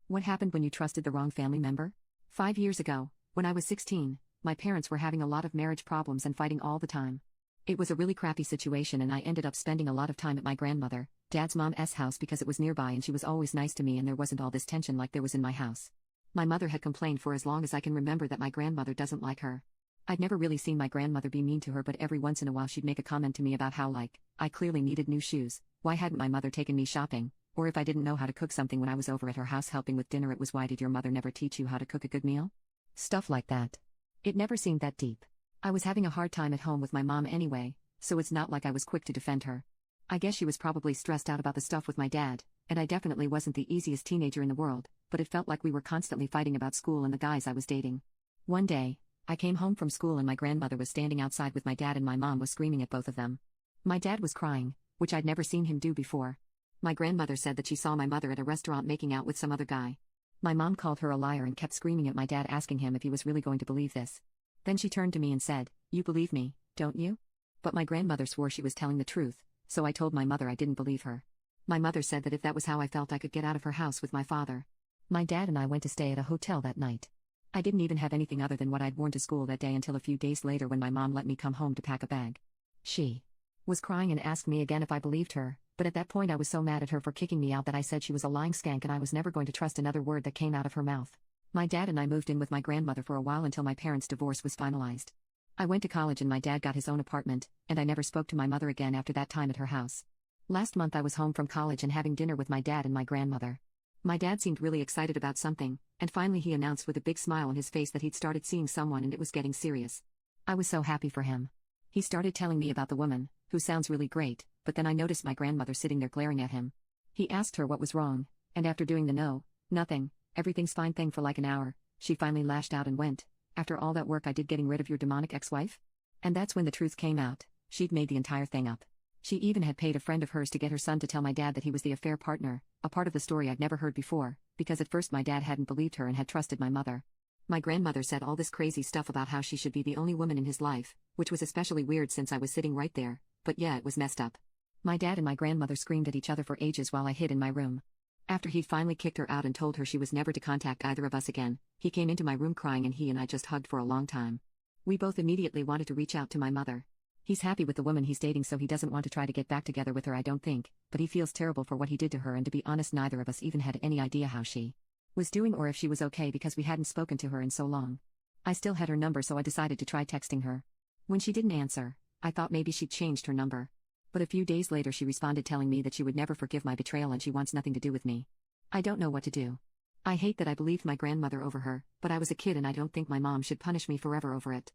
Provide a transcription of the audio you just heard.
What happened when you trusted the wrong family member? 5 years ago, when I was 16, my parents were having a lot of marriage problems and fighting all the time. It was a really crappy situation and I ended up spending a lot of time at my grandmother, Dad's mom's house because it was nearby and she was always nice to me and there wasn't all this tension like there was in my house. My mother had complained for as long as I can remember that my grandmother doesn't like her. I'd never really seen my grandmother be mean to her, but every once in a while she'd make a comment to me about how I clearly needed new shoes, why hadn't my mother taken me shopping, or if I didn't know how to cook something when I was over at her house helping with dinner it was why did your mother never teach you how to cook a good meal? Stuff like that. It never seemed that deep. I was having a hard time at home with my mom anyway, so it's not like I was quick to defend her. I guess she was probably stressed out about the stuff with my dad, and I definitely wasn't the easiest teenager in the world, but it felt like we were constantly fighting about school and the guys I was dating. One day, I came home from school and my grandmother was standing outside with my dad and my mom was screaming at both of them. My dad was crying, which I'd never seen him do before. My grandmother said that she saw my mother at a restaurant making out with some other guy. My mom called her a liar and kept screaming at my dad asking him if he was really going to believe this. Then she turned to me and said, "You believe me, don't you?" But my grandmother swore she was telling the truth, so I told my mother I didn't believe her. My mother said that if that was how I felt I could get out of her house with my father. My dad and I went to stay at a hotel that night. I didn't even have anything other than what I'd worn to school that day until a few days later when my mom let me come home to pack a bag. She was crying and asked me again if I believed her, but at that point I was so mad at her for kicking me out that I said she was a lying skank and I was never going to trust another word that came out of her mouth. My dad and I moved in with my grandmother for a while until my parents' divorce was finalized. I went to college and my dad got his own apartment, and I never spoke to my mother again after that time at her house. Last month I was home from college and having dinner with my dad and my grandmother. My dad seemed really excited about something, and finally he announced with a big smile on his face that he'd started seeing someone and it was getting serious. I was so happy for him. He started telling me about the woman, who sounds really great, but then I noticed my grandmother sitting there glaring at him. He asked her what was wrong, and after doing the nothing, everything's fine thing for like an hour, she finally lashed out and went, "After all that work I did getting rid of your demonic ex-wife?" And that's when the truth came out. She'd made the entire thing up. She even had paid a friend of hers to get her son to tell my dad that he was the affair partner, a part of the story I'd never heard before, because at first my dad hadn't believed her and had trusted my mother. My grandmother said all this crazy stuff about how she should be the only woman in his life, which was especially weird since I was sitting right there, but yeah, it was messed up. My dad and my grandmother screamed at each other for ages while I hid in my room. After he'd finally kicked her out and told her she was never to contact either of us again, he came into my room crying and he and I just hugged for a long time. We both immediately wanted to reach out to my mother. He's happy with the woman he's dating so he doesn't want to try to get back together with her I don't think, but he feels terrible for what he did to her and to be honest neither of us even had any idea how she was doing or if she was okay because we hadn't spoken to her in so long. I still had her number so I decided to try texting her. When she didn't answer, I thought maybe she'd changed her number. But a few days later she responded telling me that she would never forgive my betrayal and she wants nothing to do with me. I don't know what to do. I hate that I believed my grandmother over her, but I was a kid and I don't think my mom should punish me forever over it.